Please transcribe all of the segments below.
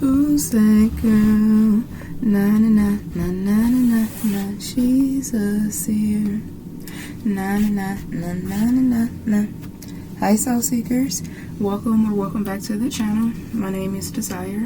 Who's that girl? Na na na na na na na. She's a seer. Na na na na na na. Hi, soul seekers. Welcome back to the channel. My name is Desire.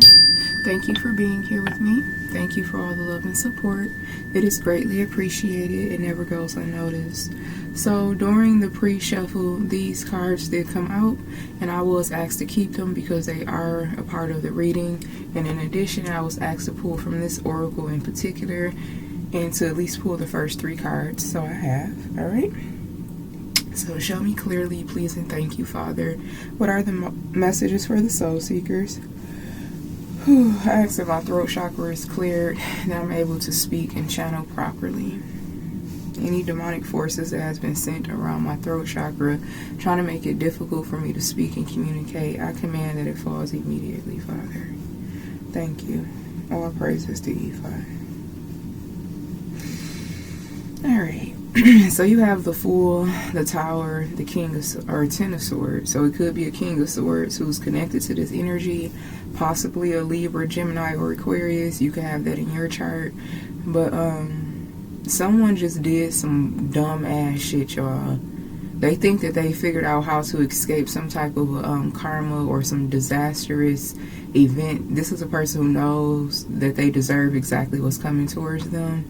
Thank you for being here with me. Thank you for all the love and support. It is greatly appreciated. It never goes unnoticed. So during the pre-shuffle, these cards did come out, and I was asked to keep them because they are a part of the reading. And in addition, I was asked to pull from this oracle in particular and to at least pull the first 3 cards. So I have. All right. So show me clearly, please, and thank you, Father. What are the messages for the soul seekers? I ask that my throat chakra is cleared, that I'm able to speak and channel properly. Any demonic forces that has been sent around my throat chakra, trying to make it difficult for me to speak and communicate, I command that it falls immediately, Father. Thank you. All praises to you, Father. Alright. So you have the Fool, the Tower, the King of, or 10 of Swords. So it could be a King of Swords who's connected to this energy, possibly a Libra, Gemini, or Aquarius. You can have that in your chart. But someone just did some dumb ass shit, y'all. They think that they figured out how to escape some type of karma or some disastrous event. This is a person who knows that they deserve exactly what's coming towards them.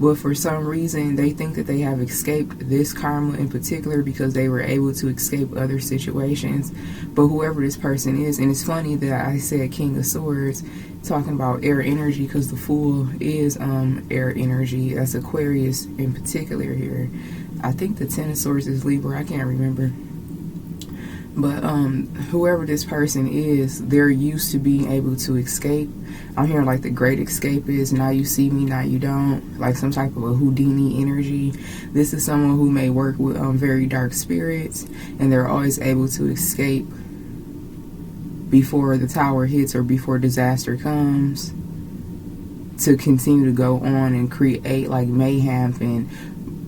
But for some reason, they think that they have escaped this karma in particular because they were able to escape other situations. But whoever this person is, and it's funny that I said King of Swords, talking about air energy, because the Fool is air energy. That's Aquarius in particular here. I think the 10 of Swords is Libra. I can't remember. But whoever this person is, they're used to being able to escape. I'm hearing like the Great Escape is, now you see me, now you don't. Like some type of a Houdini energy. This is someone who may work with very dark spirits, and they're always able to escape before the tower hits or before disaster comes, to continue to go on and create like mayhem and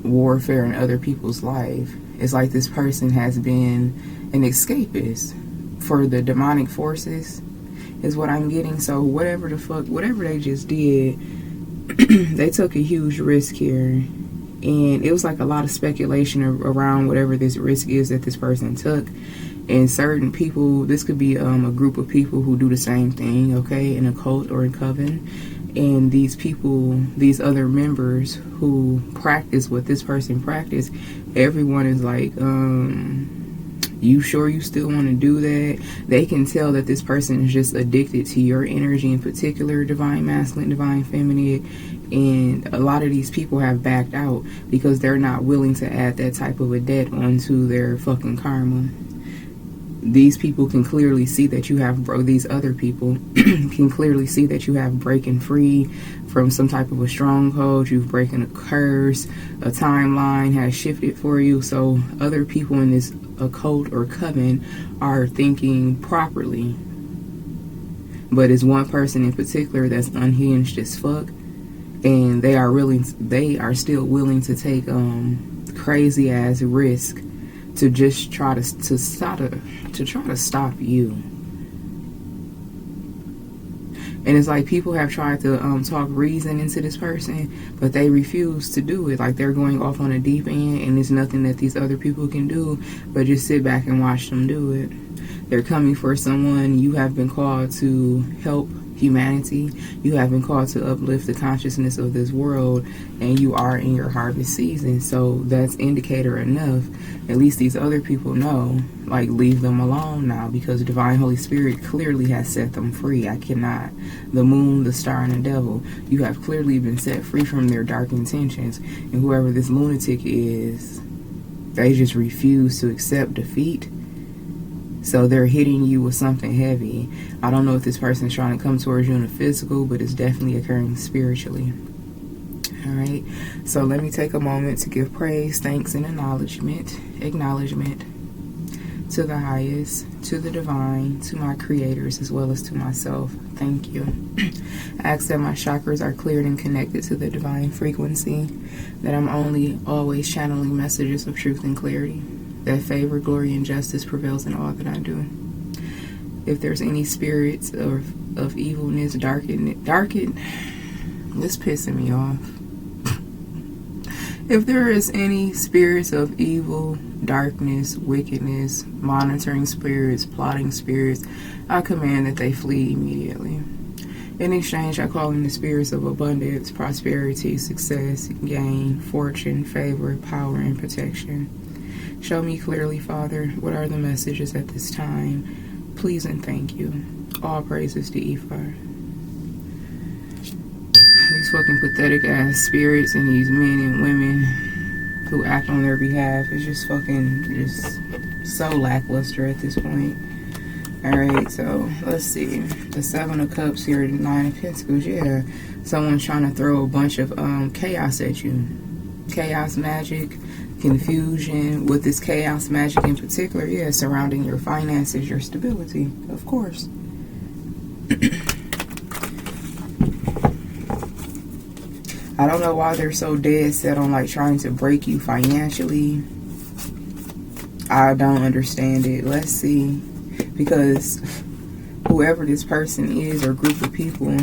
warfare in other people's life. It's like this person has been an escapist for the demonic forces, is what I'm getting. So whatever the fuck, whatever they just did, they took a huge risk here, and it was like a lot of speculation around whatever this risk is that this person took. And certain people, this could be a group of people who do the same thing, okay, in a cult or a coven. And these people, these other members who practice what this person practiced, everyone is like, you sure you still want to do that? They can tell that this person is just addicted to your energy, in particular, divine masculine, divine feminine. And a lot of these people have backed out because they're not willing to add that type of a debt onto their fucking karma. These people can clearly see that you have, these other people can clearly see that you have breaking free from some type of a stronghold. You've broken a curse, a timeline has shifted for you. So other people in this occult or coven are thinking properly. But it's one person in particular that's unhinged as fuck, and they are still willing to take crazy ass risk to just try to stop you. And it's like people have tried to talk reason into this person, but they refuse to do it. Like they're going off on a deep end, and there's nothing that these other people can do but just sit back and watch them do it. They're coming for someone. You have been called to help humanity. You have been called to uplift the consciousness of this world, and you are in your harvest season. So that's indicator enough. At least these other people know, like, leave them alone now, because Divine Holy Spirit clearly has set them free. I cannot. The moon, the star, and the devil, you have clearly been set free from their dark intentions. And whoever this lunatic is, they just refuse to accept defeat. So they're hitting you with something heavy. I don't know if this person is trying to come towards you in the physical, but it's definitely occurring spiritually. Alright, so let me take a moment to give praise, thanks, and acknowledgement to the highest, to the divine, to my creators, as well as to myself. Thank you. I ask that my chakras are cleared and connected to the divine frequency, that I'm only always channeling messages of truth and clarity, that favor, glory, and justice prevails in all that I do. If there's any spirits of evilness, darken, this pissing me off. If there is any spirits of evil, darkness, wickedness, monitoring spirits, plotting spirits, I command that they flee immediately. In exchange, I call in the spirits of abundance, prosperity, success, gain, fortune, favor, power, and protection. Show me clearly, Father, what are the messages at this time. Please and thank you. All praises to Ifa. These fucking pathetic ass spirits and these men and women who act on their behalf is just so lackluster at this point. Alright, so let's see. The 7 of Cups here, the 9 of Pentacles. Yeah, someone's trying to throw a bunch of chaos at you. Chaos magic, confusion. With this chaos magic in particular, yeah, surrounding your finances, your stability, of course. I don't know why they're so dead set on like trying to break you financially. I don't understand it. Let's see. Because whoever this person is or group of people,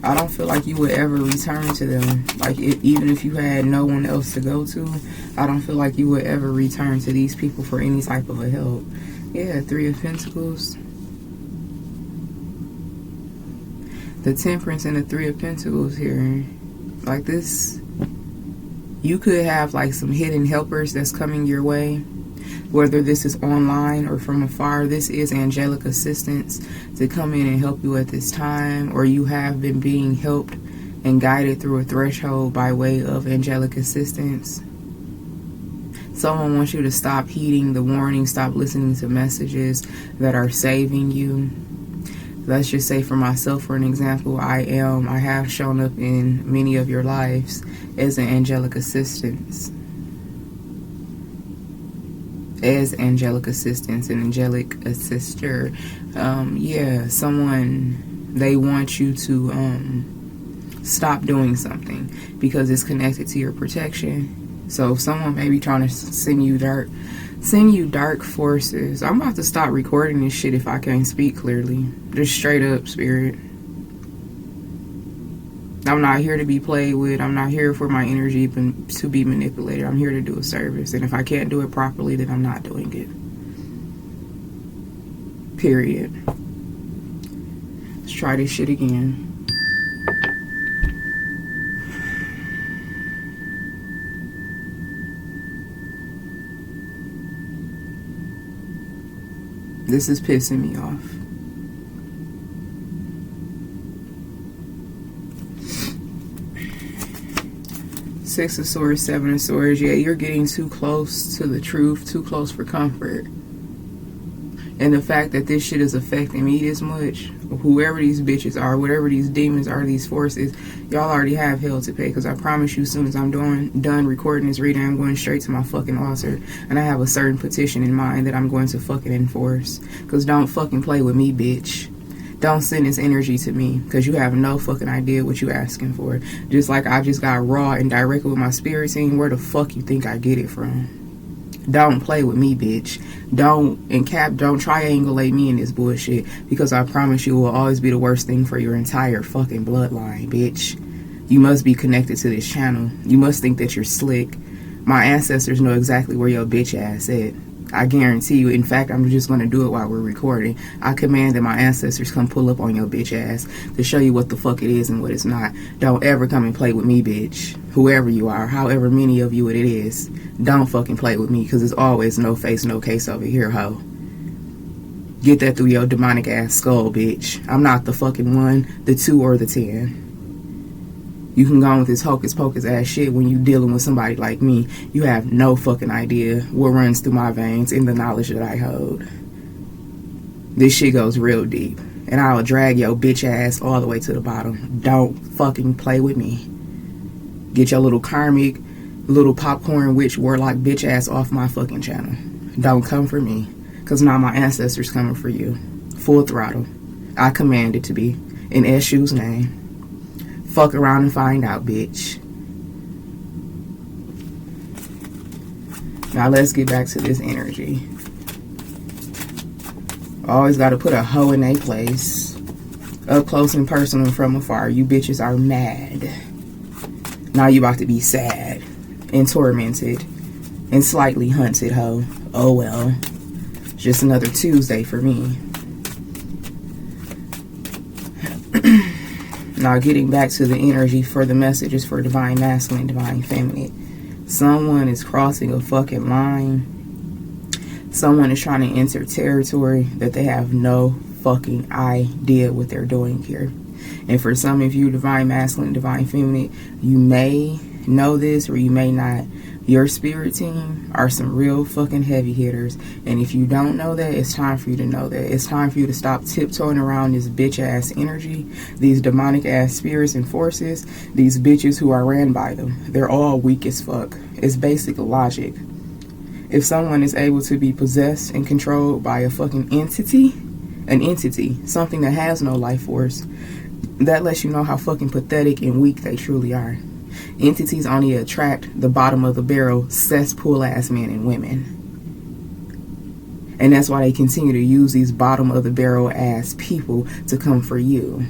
I don't feel like you would ever return to them. Like even if you had no one else to go to, I don't feel like you would ever return to these people for any type of a help. Yeah, 3 of Pentacles. The Temperance and the 3 of Pentacles here. Like this, you could have like some hidden helpers that's coming your way. Whether this is online or from afar, this is angelic assistance to come in and help you at this time. Or you have been being helped and guided through a threshold by way of angelic assistance. Someone wants you to stop heeding the warning, stop listening to messages that are saving you. Let's just say for myself, for an example, I have shown up in many of your lives as an angelic assistance. As angelic assistance, an angelic assister. Yeah, someone, they want you to stop doing something because it's connected to your protection. So someone may be trying to send you dark forces. I'm about to stop recording this shit if I can't speak clearly. Just straight up, spirit. I'm not here to be played with. I'm not here for my energy to be manipulated. I'm here to do a service. And if I can't do it properly, then I'm not doing it. Period. Let's try this shit again. This is pissing me off. Six of Swords, Seven of Swords. Yeah, you're getting too close to the truth, too close for comfort. And the fact that this shit is affecting me this much, whoever these bitches are, whatever these demons are, these forces, y'all already have hell to pay. Because I promise you, as soon as I'm done recording this reading, I'm going straight to my fucking altar. And I have a certain petition in mind that I'm going to fucking enforce. Because don't fucking play with me, bitch. Don't send this energy to me. Because you have no fucking idea what you asking for. Just like I just got raw and direct with my spirit team, where the fuck you think I get it from? Don't play with me, bitch. Don't triangulate me in this bullshit, because I promise you it will always be the worst thing for your entire fucking bloodline, bitch. You must be connected to this channel. You must think that you're slick. My ancestors know exactly where your bitch ass at. I guarantee you. In fact, I'm just going to do it while we're recording. I command that my ancestors come pull up on your bitch ass to show you what the fuck it is and what it's not. Don't ever come and play with me, bitch. Whoever you are, however many of you it is, don't fucking play with me, because it's always no face, no case over here, ho. Get that through your demonic ass skull, bitch. I'm not the fucking 1, the 2, or the 10. You can go on with this hocus pocus ass shit when you dealing with somebody like me. You have no fucking idea what runs through my veins in the knowledge that I hold. This shit goes real deep. And I'll drag your bitch ass all the way to the bottom. Don't fucking play with me. Get your little karmic, little popcorn witch warlock bitch ass off my fucking channel. Don't come for me. Because now my ancestors coming for you. Full throttle. I command it to be. In Eshu's name. Fuck around and find out, bitch. Now let's get back to this energy. Always got to put a hoe in their place. Up close and personal and from afar. You bitches are mad. Now you about to be sad and tormented and slightly hunted, hoe. Oh well. Just another Tuesday for me. Now getting back to the energy for the messages for divine masculine, divine feminine. Someone is crossing a fucking line. Someone is trying to enter territory that they have no fucking idea what they're doing here. And for some of you, divine masculine, divine feminine, you may know this or you may not. Your spirit team are some real fucking heavy hitters. And if you don't know that, it's time for you to know that. It's time for you to stop tiptoeing around this bitch ass energy, these demonic ass spirits and forces, these bitches who are ran by them. They're all weak as fuck. It's basic logic. If someone is able to be possessed and controlled by a fucking entity, something that has no life force, that lets you know how fucking pathetic and weak they truly are. Entities only attract the bottom of the barrel, cesspool ass men and women. And that's why they continue to use these bottom of the barrel ass people to come for you.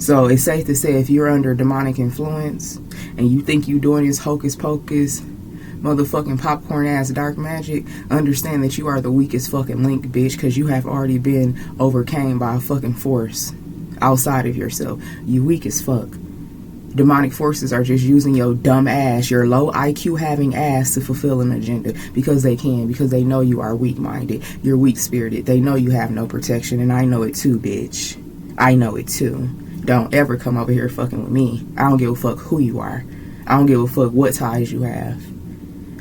So it's safe to say if you're under demonic influence and you think you're doing this hocus pocus, motherfucking popcorn ass dark magic, understand that you are the weakest fucking link, bitch, because you have already been overcame by a fucking force outside of yourself. You weak as fuck. Demonic forces are just using your dumb ass, your low IQ having ass to fulfill an agenda because they can, because they know you are weak-minded, you're weak-spirited, they know you have no protection, and I know it too, bitch. I know it too. Don't ever come over here fucking with me. I don't give a fuck who you are. I don't give a fuck what ties you have.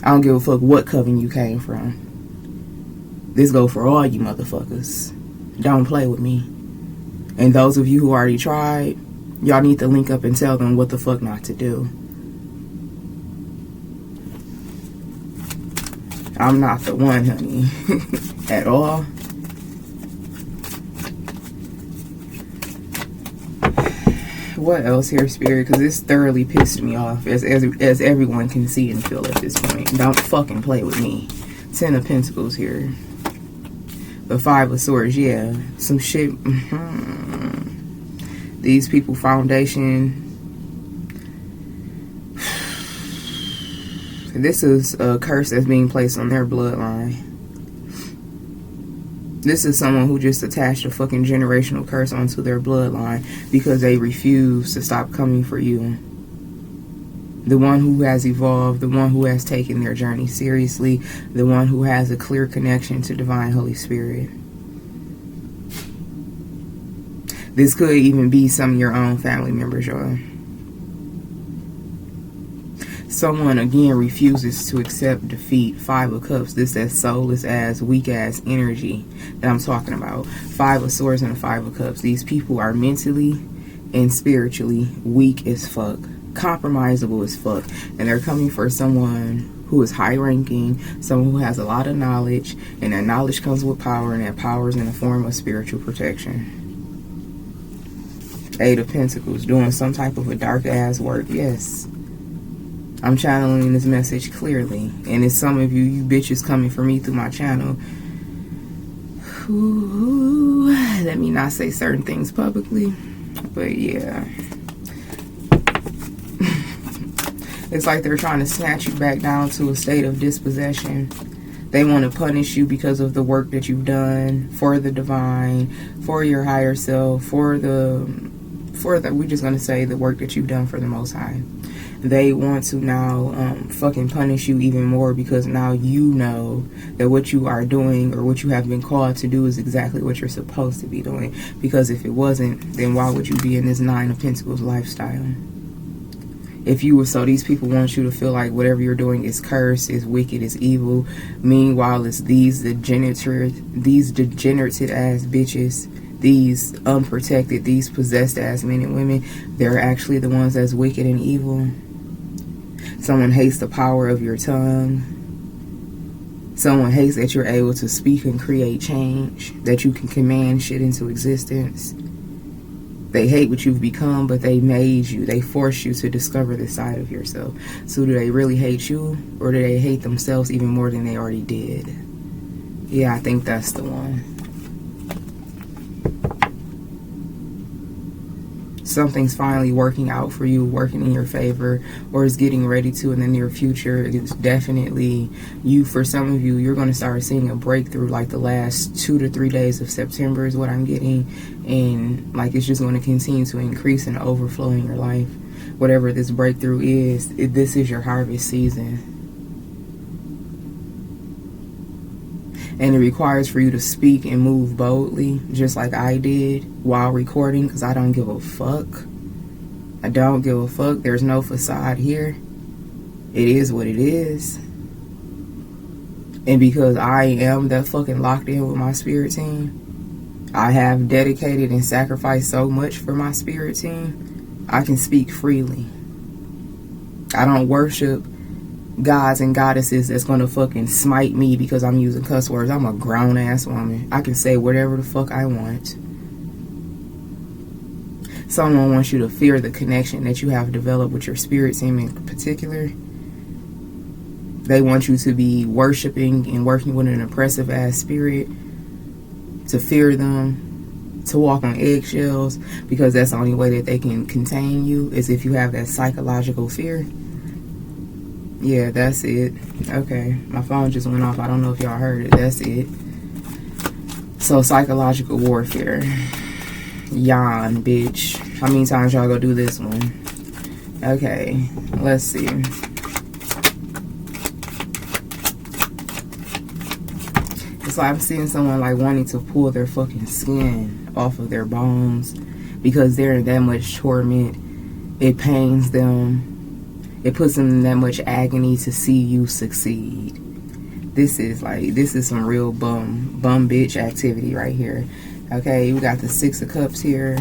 I don't give a fuck what coven you came from. This go for all you motherfuckers. Don't play with me. And those of you who already tried, y'all need to link up and tell them what the fuck not to do. I'm not the one, honey. At all. What else here, Spirit? Because this thoroughly pissed me off, as everyone can see and feel at this point. Don't fucking play with me. 10 of Pentacles here. The 5 of Swords, yeah. Some shit. These people foundation. This is a curse that's being placed on their bloodline. This is someone who just attached a fucking generational curse onto their bloodline because they refuse to stop coming for you. The one who has evolved, the one who has taken their journey seriously, the one who has a clear connection to Divine Holy Spirit. This could even be some of your own family members, y'all. Someone, again, refuses to accept defeat. 5 of Cups. This that soulless ass, weak ass energy that I'm talking about. 5 of Swords and the 5 of Cups. These people are mentally and spiritually weak as fuck. Compromisable as fuck. And they're coming for someone who is high ranking, someone who has a lot of knowledge, and that knowledge comes with power, and that power is in the form of spiritual protection. 8 of Pentacles. Doing some type of a dark ass work. Yes. I'm channeling this message clearly. And it's some of you bitches coming for me through my channel. Ooh, let me not say certain things publicly. But yeah. It's like they're trying to snatch you back down to a state of dispossession. They want to punish you because of the work that you've done for the divine, for your higher self, we're just going to say the work that you've done for the Most High. They want to now fucking punish you even more because now you know that what you are doing or what you have been called to do is exactly what you're supposed to be doing. Because if it wasn't, then why would you be in this 9 of Pentacles lifestyle? If you were, so these people want you to feel like whatever you're doing is cursed, is wicked, is evil. Meanwhile, it's these degenerate ass bitches, these unprotected, these possessed ass men and women, they're actually the ones that's wicked and evil. Someone hates the power of your tongue. Someone hates that you're able to speak and create change, that you can command shit into existence. They hate what you've become, but they made you. They forced you to discover this side of yourself. So do they really hate you, or do they hate themselves even more than they already did? Yeah, I think that's the one. Something's finally working out for you, working in your favor, or is getting ready to in the near future. It's definitely you. For some of you, you're going to start seeing a breakthrough like the last 2 to 3 days of September is what I'm getting. And like it's just going to continue to increase and overflow in your life. Whatever this breakthrough is, this is your harvest season. And it requires for you to speak and move boldly, just like I did while recording, because I don't give a fuck. I don't give a fuck. There's no facade here. It is what it is. And because I am that fucking locked in with my spirit team, I have dedicated and sacrificed so much for my spirit team, I can speak freely. I don't worship gods and goddesses that's gonna fucking smite me because I'm using cuss words. I'm a grown ass woman. I can say whatever the fuck I want. Someone wants you to fear the connection that you have developed with your spirit team in particular. They want you to be worshiping and working with an oppressive ass spirit, to fear them, to walk on eggshells, because that's the only way that they can contain you, is if you have that psychological fear. Yeah, that's it. Okay, my phone just went off. I don't know if y'all heard it. That's it. So, psychological warfare. Yawn, bitch. How many times y'all go do this one? Okay, let's see. It's like I'm seeing someone like wanting to pull their fucking skin off of their bones because they're in that much torment. It pains them. It puts them in that much agony to see you succeed. This is some real bum bitch activity right here. Okay, we got the 6 of Cups here,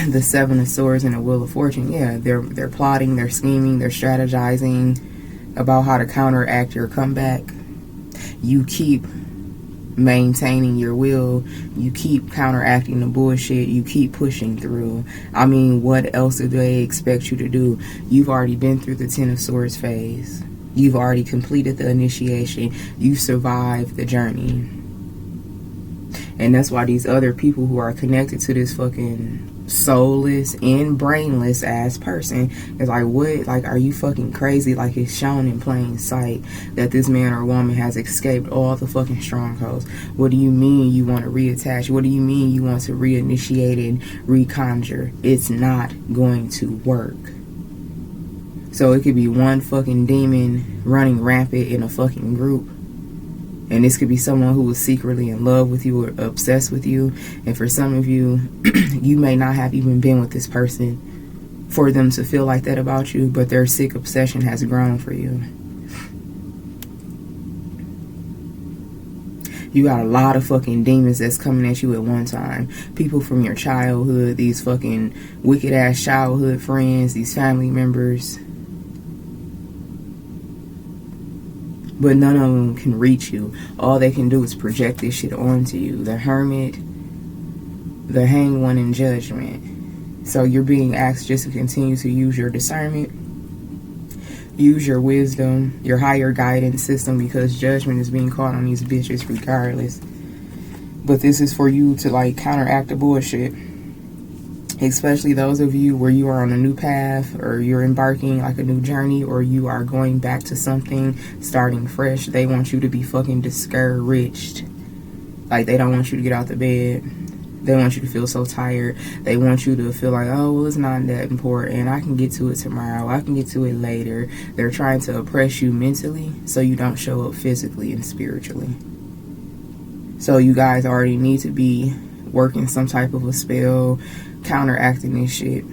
the 7 of Swords, and the Wheel of Fortune. Yeah, they're plotting, they're scheming, they're strategizing about how to counteract your comeback. You keep maintaining your will, you keep counteracting the bullshit, you keep pushing through. I mean, what else do they expect you to do? You've already been through the 10 of Swords phase. You've already completed the initiation. You survived the journey. And that's why these other people who are connected to this fucking soulless and brainless ass person is like, what? Like, are you fucking crazy? Like, it's shown in plain sight that this man or woman has escaped all the fucking strongholds. What do you mean you want to reattach? What do you mean you want to reinitiate and reconjure? It's not going to work. So it could be one fucking demon running rampant in a fucking group. And this could be someone who is secretly in love with you or obsessed with you. And for some of you, you may not have even been with this person for them to feel like that about you, but their sick obsession has grown for you. You got a lot of fucking demons that's coming at you at one time. People from your childhood, these fucking wicked ass childhood friends, these family members. But none of them can reach you. All they can do is project this shit onto you. The Hermit, the Hanged One, and Judgment. So you're being asked just to continue to use your discernment, use your wisdom, your higher guidance system, because judgment is being called on these bitches regardless. But this is for you to like counteract the bullshit. Especially those of you where you are on a new path, or you're embarking like a new journey, or you are going back to something, starting fresh. They want you to be fucking discouraged. Like, they don't want you to get out the bed. They want you to feel so tired. They want you to feel like, oh, well, it's not that important. I can get to it tomorrow. I can get to it later. They're trying to oppress you mentally so you don't show up physically and spiritually. So you guys already need to be working some type of a spell, counteracting this shit,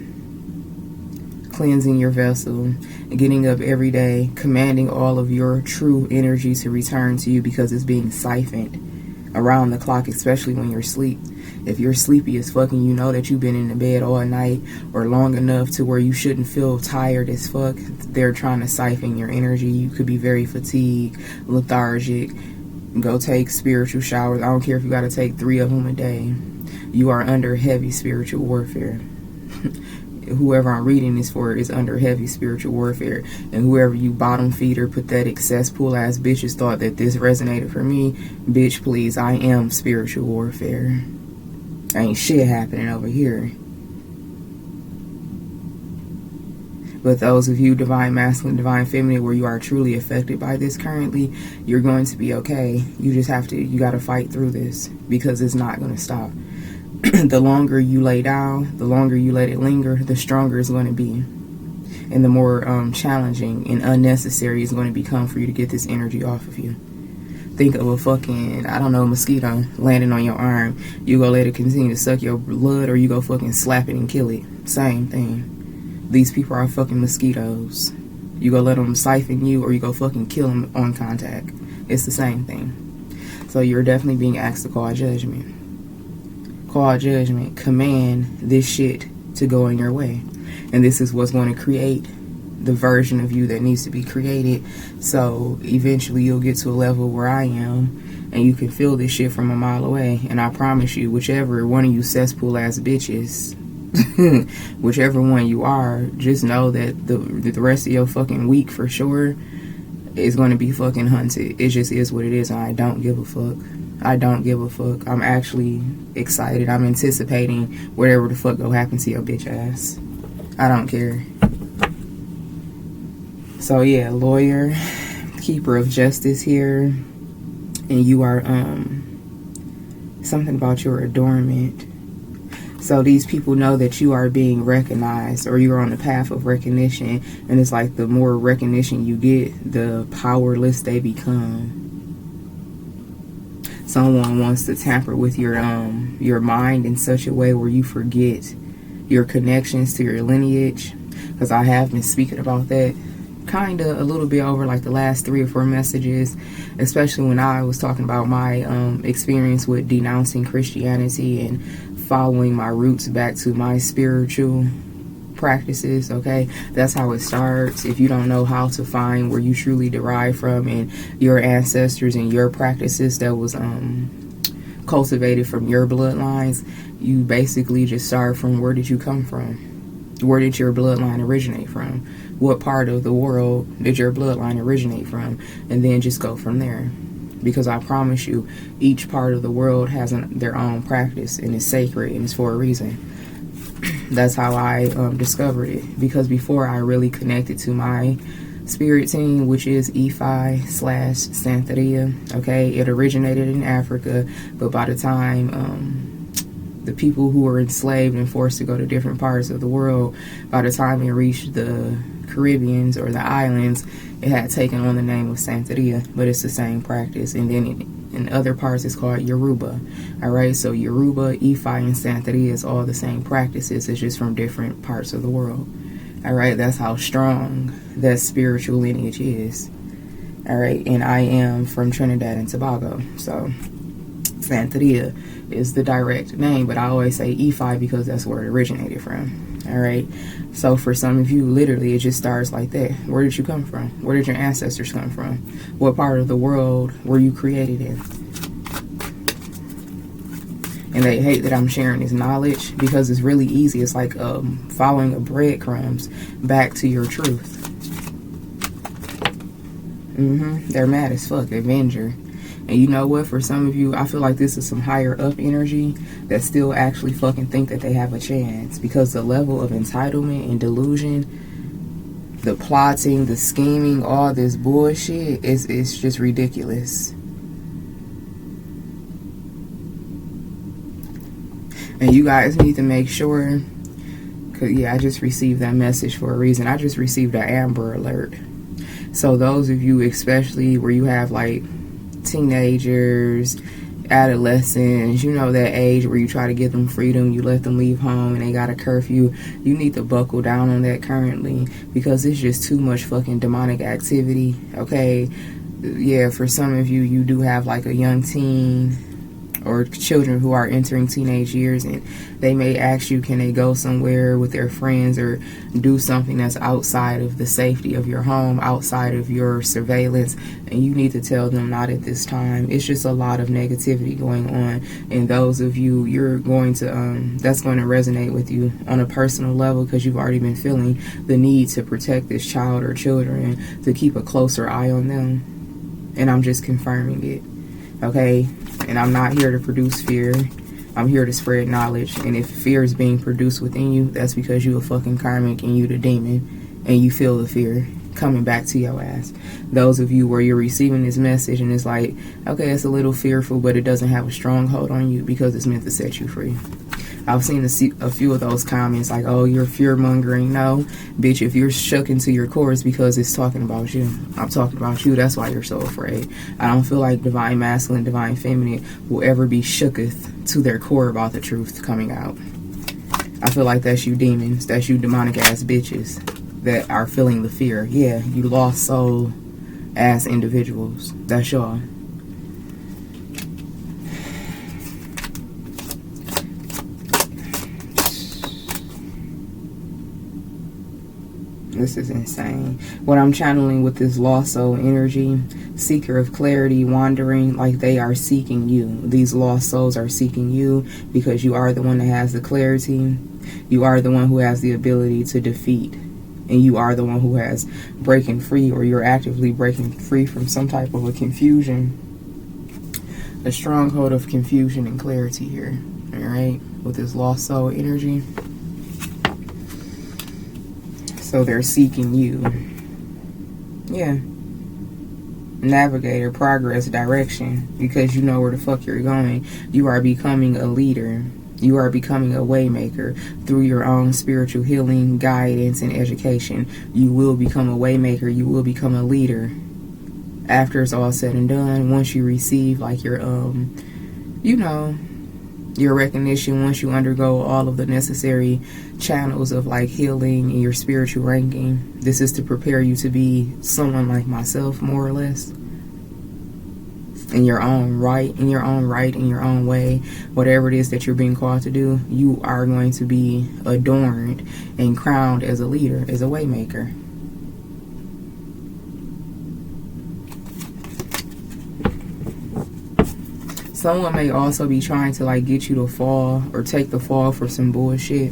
cleansing your vessel, getting up every day, commanding all of your true energy to return to you, because it's being siphoned around the clock, especially when you're asleep. If you're sleepy as fucking, you know that you've been in the bed all night or long enough to where you shouldn't feel tired as fuck. They're trying to siphon your energy. You could be very fatigued, lethargic. Go take spiritual showers. I don't care if you got to take 3 of them a day. You are under heavy spiritual warfare. whoever I'm reading this for is under heavy spiritual warfare. And whoever you bottom feeder, pathetic, cesspool ass bitches thought that this resonated for me, bitch, please, I am spiritual warfare. Ain't shit happening over here. But those of you divine masculine, divine feminine, where you are truly affected by this currently, you're going to be okay. You just have to, you got to fight through this, because it's not going to stop. The longer you lay down, the longer you let it linger, the stronger it's going to be. And the more challenging and unnecessary it's going to become for you to get this energy off of you. Think of a fucking, I don't know, mosquito landing on your arm. You go let it continue to suck your blood, or you go fucking slap it and kill it. Same thing. These people are fucking mosquitoes. You go let them siphon you, or you go fucking kill them on contact. It's the same thing. So you're definitely being asked to call judgment. Call judgment. Command this shit to go in your way. And this is what's going to create the version of you that needs to be created. So eventually you'll get to a level where I am, and you can feel this shit from a mile away. And I promise you, whichever one of you cesspool ass bitches, whichever one you are, just know that the rest of your fucking week for sure is going to be fucking hunted. It just is what it is, and I don't give a fuck. I don't give a fuck. I'm actually excited. I'm anticipating whatever the fuck will happen to your bitch ass. I don't care. So yeah, lawyer, keeper of justice here, and you are something about your adornment. So these people know that you are being recognized, or you're on the path of recognition, and it's like the more recognition you get, the powerless they become. Someone wants to tamper with your mind in such a way where you forget your connections to your lineage, because I have been speaking about that kind of a little bit over like the last 3 or 4 messages, especially when I was talking about my experience with denouncing Christianity and following my roots back to my spiritual practices. Okay, that's how it starts. If you don't know how to find where you truly derive from and your ancestors and your practices that was cultivated from your bloodlines, you basically just start from, where did you come from? Where did your bloodline originate from? What part of the world did your bloodline originate from? And then just go from there. Because I promise you, each part of the world has their own practice, and it's sacred, and it's for a reason. That's how I discovered it. Because before I really connected to my spirit team, which is Ifa/Santeria, okay, it originated in Africa, but by the time the people who were enslaved and forced to go to different parts of the world, by the time it reached the Caribbeans or the islands, it had taken on the name of Santeria, but it's the same practice. And then in other parts it's called Yoruba. Alright, so Yoruba, Ifa, and Santeria is all the same practices. It's just from different parts of the world. Alright, that's how strong that spiritual lineage is. Alright, and I am from Trinidad and Tobago, so Santeria is the direct name, but I always say Ifa because that's where it originated from. Alright, so for some of you, literally it just starts like that. Where did you come from? Where did your ancestors come from? What part of the world were you created in? And they hate that I'm sharing this knowledge, because it's really easy. It's like following a breadcrumbs back to your truth. They're mad as fuck, Avenger. And you know what? For some of you, I feel like this is some higher up energy that still actually fucking think that they have a chance, because the level of entitlement and delusion, the plotting, the scheming, all this bullshit, it's just ridiculous. And you guys need to make sure, because yeah, I just received that message for a reason. I just received an Amber Alert. So those of you, especially where you have like teenagers, adolescents, you know, that age where you try to give them freedom, you let them leave home and they got a curfew, you need to buckle down on that currently, because it's just too much fucking demonic activity. Okay, yeah, for some of you, you do have like a young teen or children who are entering teenage years, and they may ask you, can they go somewhere with their friends or do something that's outside of the safety of your home, outside of your surveillance, and you need to tell them not at this time. It's just a lot of negativity going on, and those of you, you're going to that's going to resonate with you on a personal level, because you've already been feeling the need to protect this child or children, to keep a closer eye on them. And I'm just confirming it, okay? And I'm not here to produce fear. I'm here to spread knowledge. And if fear is being produced within you, that's because you a fucking karmic and you the demon, and you feel the fear coming back to your ass. Those of you where you're receiving this message and it's like, okay, it's a little fearful, but it doesn't have a stronghold on you, because it's meant to set you free. I've seen a few of those comments like, oh, you're fear mongering. No, bitch, if you're shook into your core, it's because it's talking about you. I'm talking about you. That's why you're so afraid. I don't feel like divine masculine, divine feminine will ever be shooketh to their core about the truth coming out. I feel like that's you demons. That's you demonic ass bitches that are feeling the fear. Yeah, you lost soul ass individuals. That's y'all. This is insane. What I'm channeling with this lost soul energy, seeker of clarity, wandering, like they are seeking you. These lost souls are seeking you because you are the one that has the clarity. You are the one who has the ability to defeat. And you are the one who has breaking free, or you're actively breaking free from some type of a confusion. A stronghold of confusion and clarity here. Alright? With this lost soul energy. So they're seeking you. Yeah. Navigator, progress, direction. Because you know where the fuck you're going. You are becoming a leader. You are becoming a waymaker through your own spiritual healing, guidance, and education. You will become a waymaker. You will become a leader. After it's all said and done, once you receive like your, you know, your recognition, once you undergo all of the necessary channels of like healing and your spiritual ranking, this is to prepare you to be someone like myself, more or less, in your own right, in your own way. Whatever it is that you're being called to do, you are going to be adorned and crowned as a leader, as a waymaker. Someone may also be trying to like get you to fall or take the fall for some bullshit.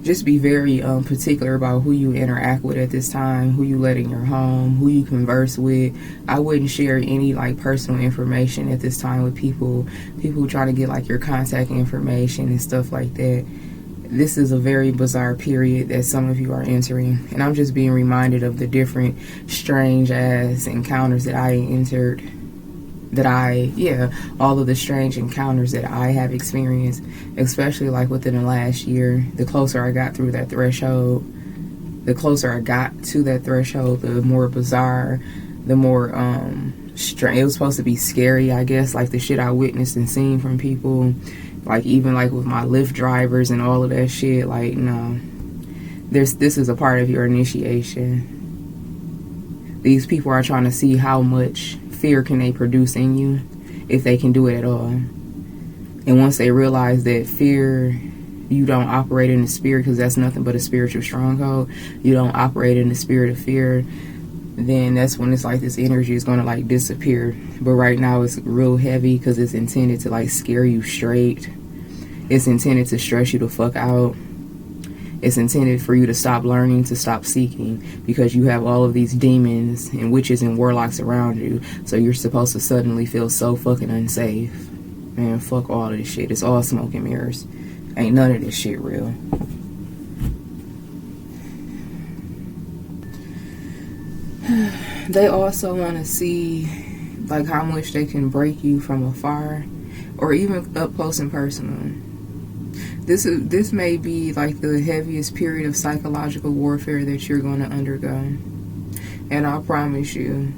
Just be very particular about who you interact with at this time, who you let in your home, who you converse with. I wouldn't share any like personal information at this time with people who try to get like your contact information and stuff like that. This is a very bizarre period that some of you are entering, and I'm just being reminded of the different strange ass encounters that I entered. All of the strange encounters that I have experienced, especially like within the last year. The closer I got through that threshold, the more bizarre, the more strange. It was supposed to be scary, I guess, like the shit I witnessed and seen from people, like even like with my Lyft drivers and all of that shit. Like, no, this is a part of your initiation. These people are trying to see how much fear can they produce in you, if they can do it at all. And once they realize that fear, you don't operate in the spirit, because that's nothing but a spiritual stronghold. You don't operate in the spirit of fear, then that's when it's like this energy is going to like disappear. But right now it's real heavy because it's intended to like scare you straight. It's intended to stress you the fuck out. It's intended for you to stop learning, to stop seeking, because you have all of these demons and witches and warlocks around you. So you're supposed to suddenly feel so fucking unsafe. Man, fuck all of this shit. It's all smoke and mirrors. Ain't none of this shit real. They also want to see like how much they can break you from afar, or even up close and personal. This may be like the heaviest period of psychological warfare that you're going to undergo. And I promise you,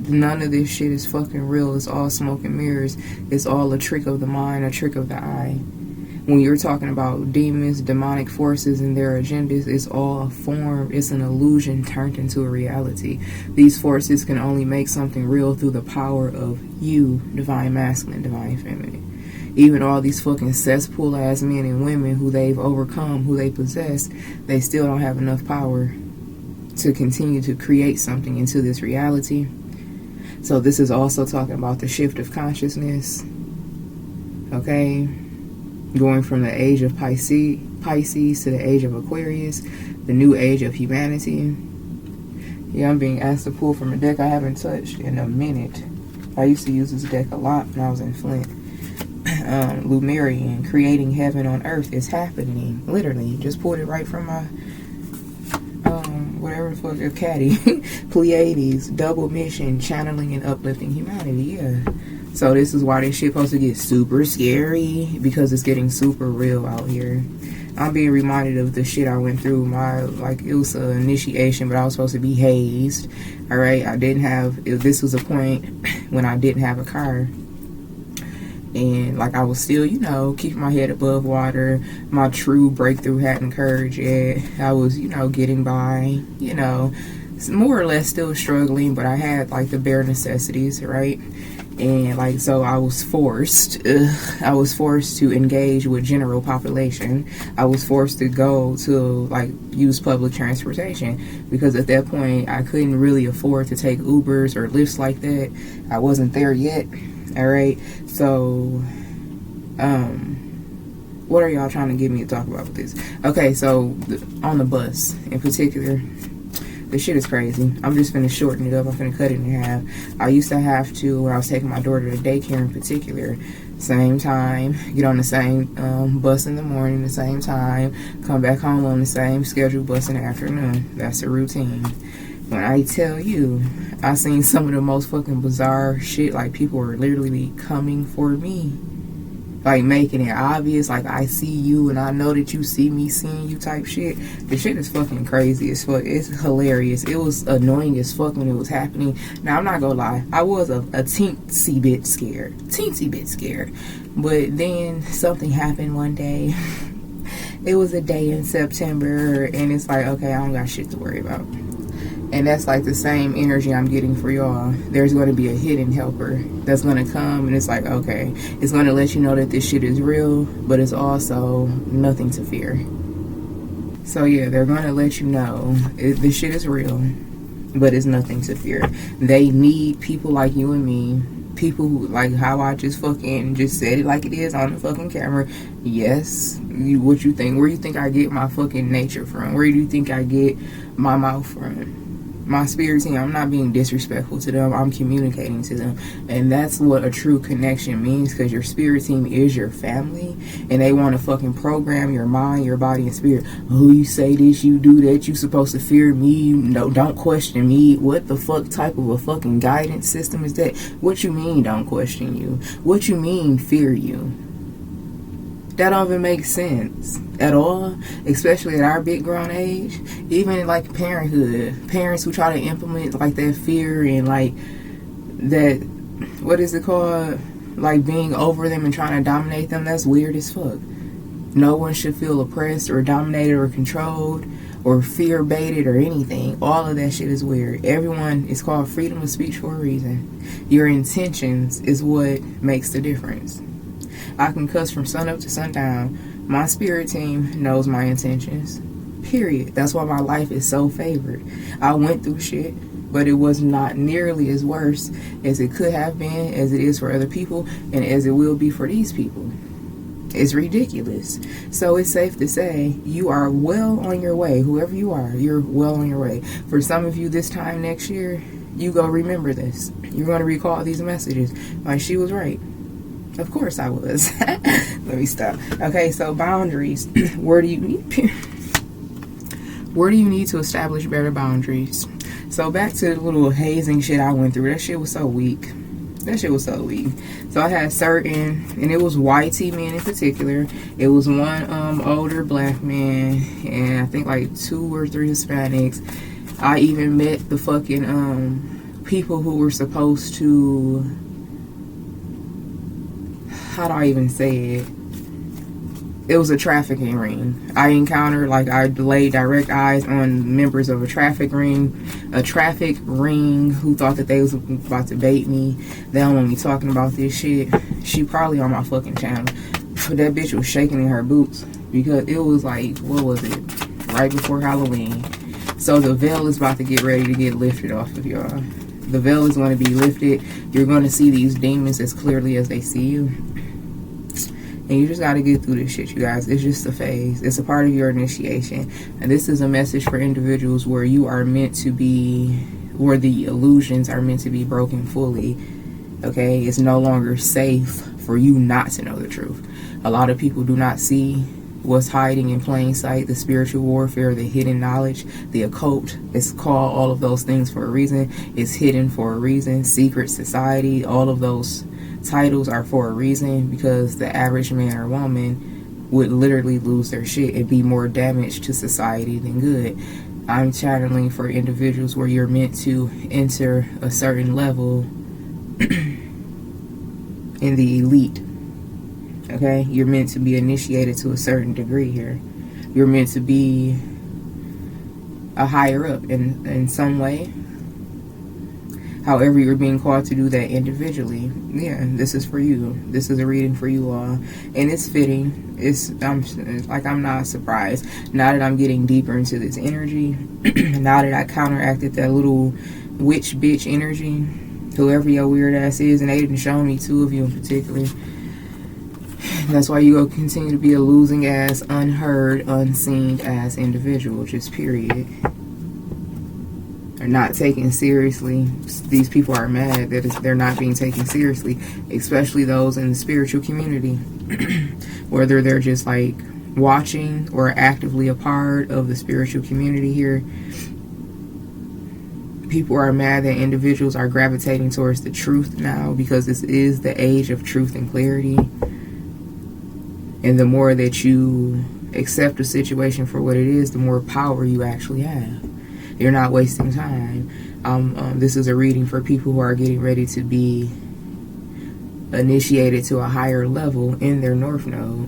none of this shit is fucking real. It's all smoke and mirrors. It's all a trick of the mind, a trick of the eye. When you're talking about demons, demonic forces, and their agendas, it's all a form. It's an illusion turned into a reality. These forces can only make something real through the power of you, divine masculine, divine feminine. Even all these fucking cesspool ass men and women who they've overcome, who they possess, they still don't have enough power to continue to create something into this reality. So this is also talking about the shift of consciousness. Okay? Going from the age of Pisces to the age of Aquarius, the new age of humanity. Yeah, I'm being asked to pull from a deck I haven't touched in a minute. I used to use this deck a lot when I was in Flint. Lumerian, creating heaven on earth is happening. Literally, just pulled it right from my whatever the fuck, a caddy. Pleiades, double mission, channeling and uplifting humanity. Yeah. So this is why this shit supposed to get super scary, because it's getting super real out here. I'm being reminded of the shit I went through. It was an initiation, but I was supposed to be hazed. All right, this was a point when I didn't have a car. And like I was still, keeping my head above water. My true breakthrough hadn't occurred yet. I was, getting by, more or less still struggling, but I had like the bare necessities, right? And so I was forced to engage with general population. I was forced to go to use public transportation, because at that point I couldn't really afford to take Ubers or Lyfts like that. I wasn't there yet. All right. So, what are y'all trying to get me to talk about with this? Okay. So on the bus in particular, this shit is crazy. I'm just finna shorten it up. I'm finna cut it in half. I used to have to, when I was taking my daughter to daycare in particular, same time, get on the same bus in the morning, the same time, come back home on the same scheduled bus in the afternoon. That's the routine. When I tell you, I seen some of the most fucking bizarre shit. Like, people were literally coming for me. Like, making it obvious, like, I see you and I know that you see me seeing you type shit. The shit is fucking crazy as fuck. It's hilarious. It was annoying as fuck when it was happening. Now, I'm not gonna lie. I was a teensy bit scared. Teensy bit scared. But then something happened one day. It was a day in September, and it's like, okay, I don't got shit to worry about. And that's like the same energy I'm getting for y'all. There's going to be a hidden helper that's going to come, and it's like, okay, it's going to let you know that this shit is real, but it's also nothing to fear. So yeah, they're going to let you know this shit is real, but it's nothing to fear. They need people like you and me, people who, like how I just fucking just said it like it is on the fucking camera. Yes, what you think? Where you think I get my fucking nature from? Where do you think I get my mouth from? My spirit team, I'm not being disrespectful to them. I'm communicating to them. And that's what a true connection means, because your spirit team is your family. And they want to fucking program your mind, your body, and spirit. Oh, you say this, you do that, you supposed to fear me. No, don't question me. What the fuck type of a fucking guidance system is that? What you mean don't question you? What you mean fear you? That don't even make sense at all, especially at our big grown age. Even like parenthood, parents who try to implement like that fear and like that, what is it called? Like being over them and trying to dominate them. That's weird as fuck. No one should feel oppressed or dominated or controlled or fear baited or anything. All of that shit is weird. Everyone is called freedom of speech for a reason. Your intentions is what makes the difference. I can cuss from sun up to sundown. My spirit team knows my intentions. Period. That's why my life is so favored. I went through shit, but it was not nearly as worse as it could have been, as it is for other people, and as it will be for these people. It's ridiculous. So it's safe to say you are well on your way. Whoever you are, you're well on your way. For some of you, this time next year, you go remember this. You're going to recall these messages. Like, she was right. Of course I was. Let me stop. Okay, so boundaries. Where do you need to establish better boundaries? So back to the little hazing shit I went through. That shit was so weak. So I had certain, and it was YT men in particular. It was one older black man, and I think like 2 or 3 Hispanics. I even met the fucking people who were supposed to, how do I even say it? It was a trafficking ring. I encountered, like, I laid direct eyes on members of a traffic ring who thought that they was about to bait me. They don't want me talking about this shit. She probably on my fucking channel. But that bitch was shaking in her boots because it was like, what was it? Right before Halloween. So the veil is about to get ready to get lifted off of y'all. The veil is going to be lifted. You're going to see these demons as clearly as they see you. And you just got to get through this shit, you guys. It's just a phase. It's a part of your initiation. And this is a message for individuals where you are meant to be, where the illusions are meant to be broken fully. Okay? It's no longer safe for you not to know the truth. A lot of people do not see what's hiding in plain sight, the spiritual warfare, the hidden knowledge, the occult. It's called all of those things for a reason. It's hidden for a reason. Secret society, all of those titles are for a reason, because the average man or woman would literally lose their shit and be more damaged to society than good. I'm channeling for individuals where you're meant to enter a certain level in the elite. Okay, you're meant to be initiated to a certain degree here. You're meant to be a higher up in some way. However, you're being called to do that individually. Yeah, this is for you. This is a reading for you all, and it's fitting. I'm not surprised now that I'm getting deeper into this energy. Now that I counteracted that little witch bitch energy, whoever your weird ass is, and they didn't show me two of you in particular. That's why you go continue to be a losing ass, unheard, unseen ass individual, just period. Are not taken seriously. These people are mad that they're not being taken seriously, especially those in the spiritual community. Whether they're just like watching or actively a part of the spiritual community here. People are mad that individuals are gravitating towards the truth now, because this is the age of truth and clarity. And the more that you accept a situation for what it is, the more power you actually have. You're not wasting time. This is a reading for people who are getting ready to be initiated to a higher level in their North Node.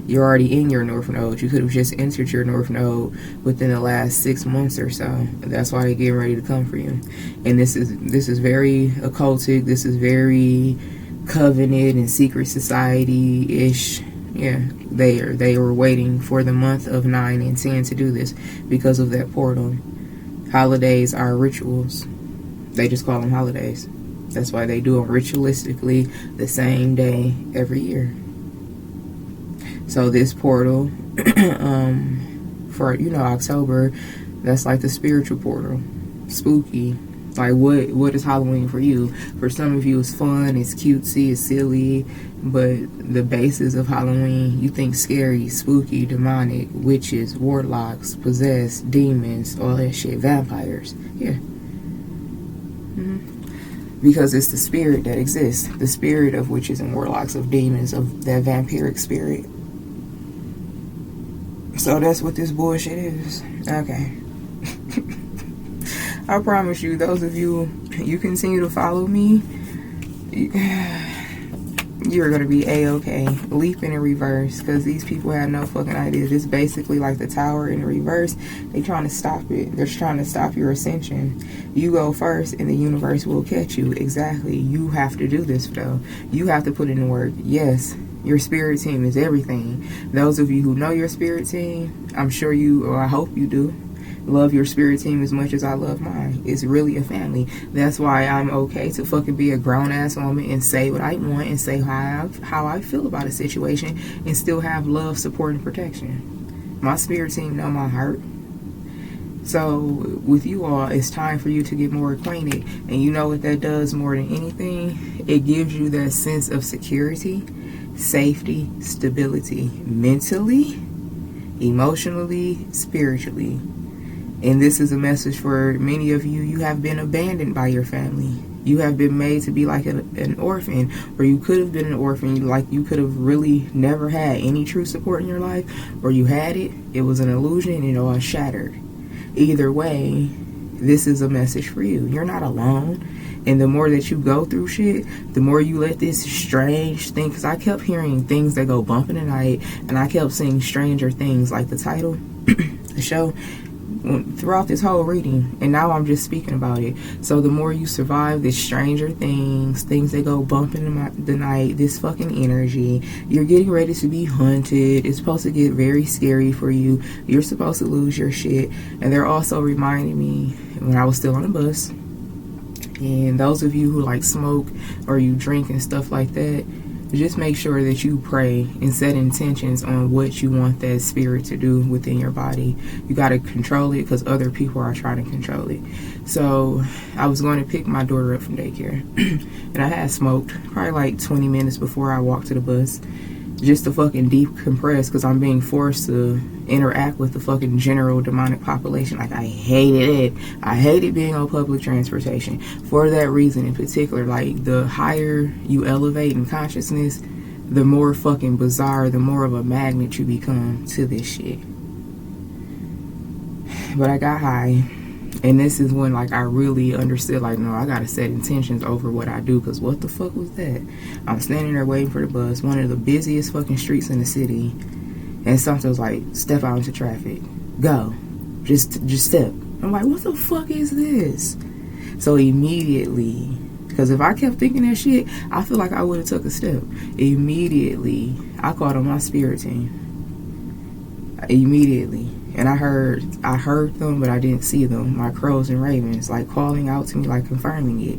You're already in your North Node. You could have just entered your North Node within the last 6 months or so. That's why they're getting ready to come for you. And this is very occultic. This is very covenant and secret society-ish. Yeah, they were waiting for the month of 9 and 10 to do this because of that portal. Holidays are rituals. They just call them holidays. That's why they do them ritualistically the same day every year. So this portal for October, that's like the spiritual portal. Spooky. Like what is Halloween for you? For some of you it's fun, it's cutesy, it's silly, but the basis of Halloween, you think scary, spooky, demonic, witches, warlocks, possessed, demons, all that shit, vampires. Yeah. Because it's the spirit that exists, the spirit of witches and warlocks, of demons, of that vampiric spirit. So that's what this bullshit is. Okay. I promise you, those of you continue to follow me, you're going to be A-okay. Leaping in reverse, because these people have no fucking idea. It's basically like the tower in reverse. They're trying to stop it. They're trying to stop your ascension. You go first and the universe will catch you. Exactly. You have to do this, though. You have to put in the work. Yes, your spirit team is everything. Those of you who know your spirit team, I'm sure you, or I hope you do, love your spirit team as much as I love mine. It's really a family. That's why I'm okay to fucking be a grown-ass woman and say what I want and say how I feel about a situation and still have love, support, and protection. My spirit team know my heart. So with you all, it's time for you to get more acquainted. And you know what that does more than anything? It gives you that sense of security, safety, stability, mentally, emotionally, spiritually. And this is a message for many of you. You have been abandoned by your family. You have been made to be like an orphan, or you could have been an orphan. Like you could have really never had any true support in your life, or you had it. It was an illusion and it all shattered. Either way, this is a message for you. You're not alone. And the more that you go through shit, the more you let this strange thing, because I kept hearing things that go bump in the night, and I kept seeing stranger things, like the title, the show, throughout this whole reading, and now I'm just speaking about it. So the more you survive this stranger things that go bump in the night, this fucking energy, you're getting ready to be hunted. It's supposed to get very scary for you. You're supposed to lose your shit. And they're also reminding me when I was still on the bus, and those of you who like smoke or you drink and stuff like that, just make sure that you pray and set intentions on what you want that spirit to do within your body. You got to control it because other people are trying to control it. So I was going to pick my daughter up from daycare and I had smoked probably like 20 minutes before I walked to the bus, just to fucking decompress, because I'm being forced to interact with the fucking general demonic population. Like, I hated it. I hated being on public transportation for that reason in particular. Like, the higher you elevate in consciousness, the more fucking bizarre, the more of a magnet you become to this shit. But I got high, and this is when, like, I really understood, like, no, I gotta set intentions over what I do, because what the fuck was that? I'm standing there waiting for the bus, one of the busiest fucking streets in the city, and something was like, step out into traffic. Go. Just step. I'm like, what the fuck is this? So immediately, because if I kept thinking that shit, I feel like I would have took a step. Immediately, I called on my spirit team. Immediately. And I heard them, but I didn't see them. My crows and ravens, like, calling out to me, like, confirming it.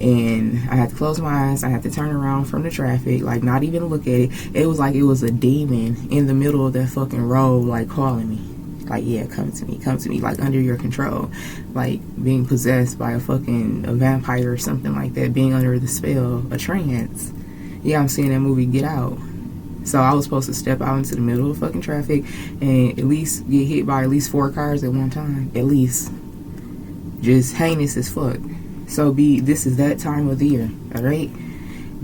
And I had to close my eyes. I had to turn around from the traffic, like, not even look at it. It was like it was a demon in the middle of that fucking road, like, calling me. Like, yeah, come to me, like, under your control. Like, being possessed by a vampire or something like that, being under the spell, a trance. Yeah, I'm seeing that movie Get Out. So I was supposed to step out into the middle of fucking traffic and at least get hit by at least 4 cars at one time. At least. Just heinous as fuck. So this is that time of the year, alright?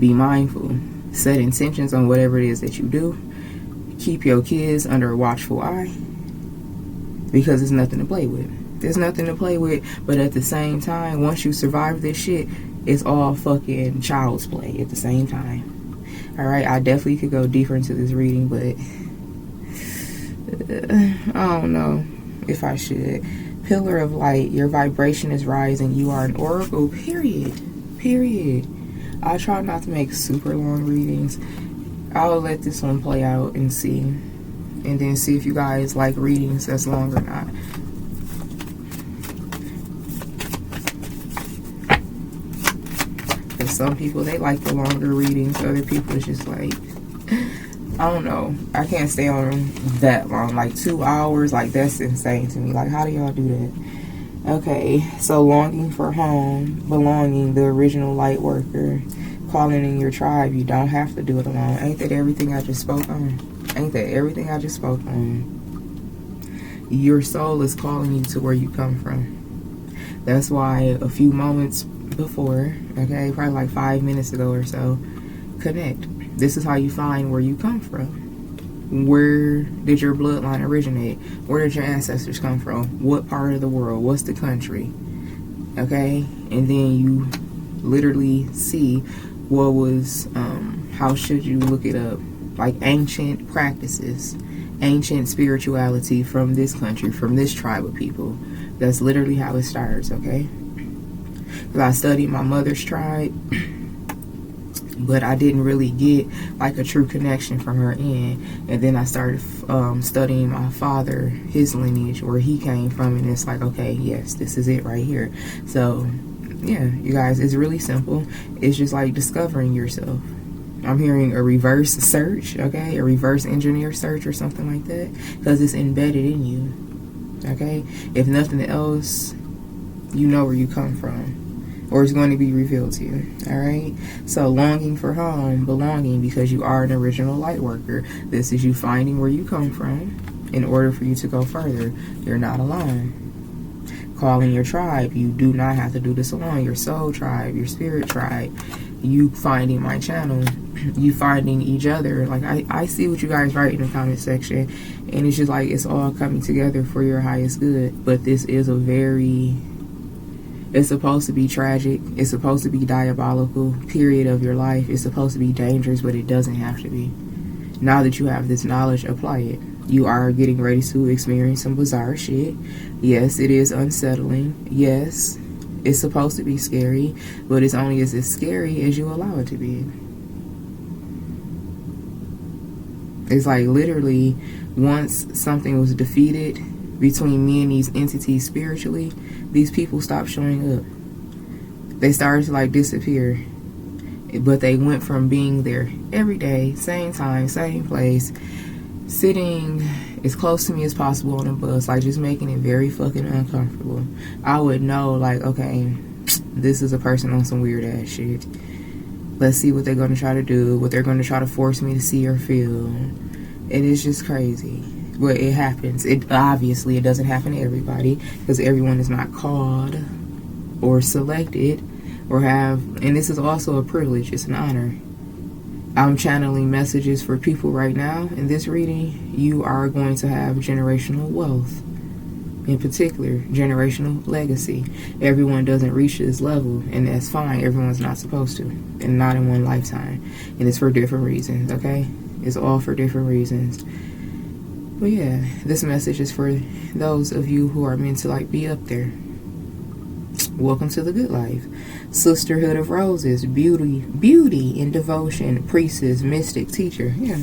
Be mindful. Set intentions on whatever it is that you do. Keep your kids under a watchful eye, because there's nothing to play with. There's nothing to play with, but at the same time, once you survive this shit, it's all fucking child's play at the same time. Alright, I definitely could go deeper into this reading, but I don't know if I should. Pillar of light, your vibration is rising. You are an oracle, period. I try not to make super long readings. I'll let this one play out and see. And then see if you guys like readings that's long or not. Because some people, they like the longer readings. Other people, it's just like, I don't know. I can't stay on them that long. Like 2 hours, like, that's insane to me. Like, how do y'all do that? Okay, so longing for home, belonging, the original light worker, calling in your tribe. You don't have to do it alone. Ain't that everything I just spoke on? Your soul is calling you to where you come from. That's why a few moments before, okay, probably like 5 minutes ago or so, connect. This is how you find where you come from. Where did your bloodline originate? Where did your ancestors come from? What part of the world? What's the country? Okay? And then you literally see what was, how should you look it up? Like ancient practices, ancient spirituality from this country, from this tribe of people. That's literally how it starts, okay? Because I studied my mother's tribe, but I didn't really get like a true connection from her end. And then I started studying my father, his lineage, where he came from, and it's like, okay, yes, this is it right here. So yeah, you guys, it's really simple. It's just like discovering yourself. I'm hearing a reverse search, okay, a reverse engineer search or something like that, because it's embedded in you, okay? If nothing else, you know where you come from, or it's going to be revealed to you, all right? So longing for home, belonging, because you are an original light worker. This is you finding where you come from in order for you to go further. You're not alone. Calling your tribe. You do not have to do this alone. Your soul tribe, your spirit tribe. You finding my channel. You finding each other. Like, I see what you guys write in the comment section, and it's just like it's all coming together for your highest good. But this is a very It's supposed to be tragic. It's supposed to be diabolical period of your life. It's supposed to be dangerous, but it doesn't have to be. Now that you have this knowledge, apply it. You are getting ready to experience some bizarre shit. Yes, it is unsettling. Yes, it's supposed to be scary, but it's only as scary as you allow it to be. It's like literally once something was defeated between me and these entities spiritually, these people stopped showing up. They started to like disappear. But they went from being there every day, same time, same place, sitting as close to me as possible on the bus, like just making it very fucking uncomfortable. I would know, like, okay, this is a person on some weird ass shit. Let's see what they're going to try to do, what they're going to try to force me to see or feel. And it's just crazy. But it happens. It obviously, it doesn't happen to everybody, because everyone is not called or selected or have, and this is also a privilege, it's an honor. I'm channeling messages for people right now. In this reading, you are going to have generational wealth. In particular, generational legacy. Everyone doesn't reach this level, and that's fine. Everyone's not supposed to, and not in one lifetime. And it's for different reasons, okay? It's all for different reasons. But yeah, this message is for those of you who are meant to like be up there. Welcome to the good life. Sisterhood of Roses, beauty and devotion, priestess, mystic, teacher. Yeah,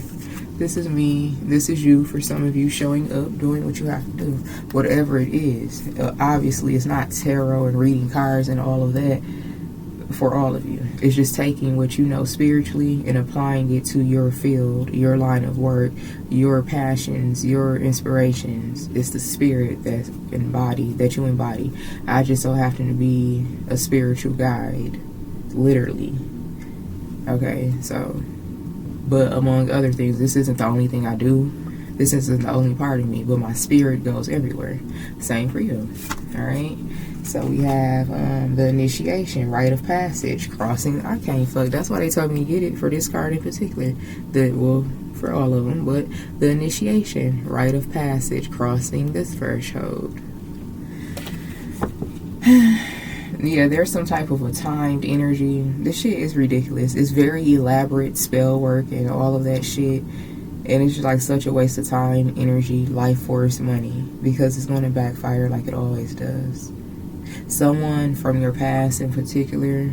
this is me. This is you. For some of you, showing up, doing what you have to do, whatever it is. Obviously, it's not tarot and reading cards and all of that for all of you. It's just taking what you know spiritually and applying it to your field, your line of work, your passions, your inspirations. It's the spirit that you embody. I just so happen to be a spiritual guide, literally. Okay, so, but among other things, this isn't the only thing I do. This isn't the only part of me, but my spirit goes everywhere. Same for you. All right. So we have the initiation, rite of passage, crossing. I can't fuck. That's why they told me to get it for this card in particular. Well, for all of them, but the initiation, rite of passage, crossing this threshold. Yeah, there's some type of a timed energy. This shit is ridiculous. It's very elaborate spell work and all of that shit. And it's just like such a waste of time, energy, life force, money. Because it's going to backfire like it always does. Someone from your past in particular,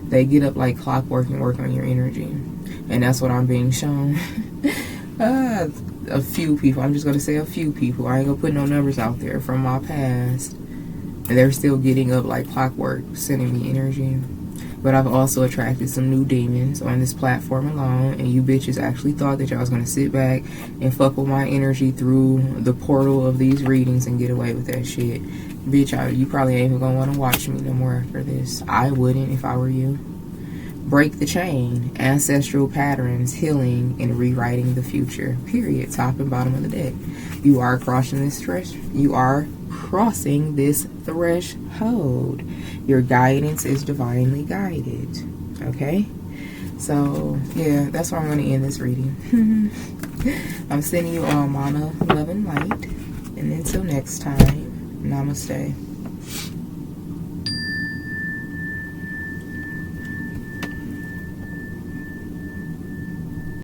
they get up like clockwork and work on your energy. And that's what I'm being shown. A few people. I'm just going to say a few people. I ain't going to put no numbers out there from my past. And they're still getting up like clockwork, sending me energy. But I've also attracted some new demons on this platform alone. And you bitches actually thought that y'all was going to sit back and fuck with my energy through the portal of these readings and get away with that shit. Bitch, you probably ain't even going to want to watch me no more after this. I wouldn't if I were you. Break the chain. Ancestral patterns, healing, and rewriting the future. Period. Top and bottom of the deck. You are crossing this threshold. You are crossing this threshold. Your guidance is divinely guided. Okay? So, yeah, that's where I'm going to end this reading. I'm sending you all mana, love, and light. And until next time, namaste.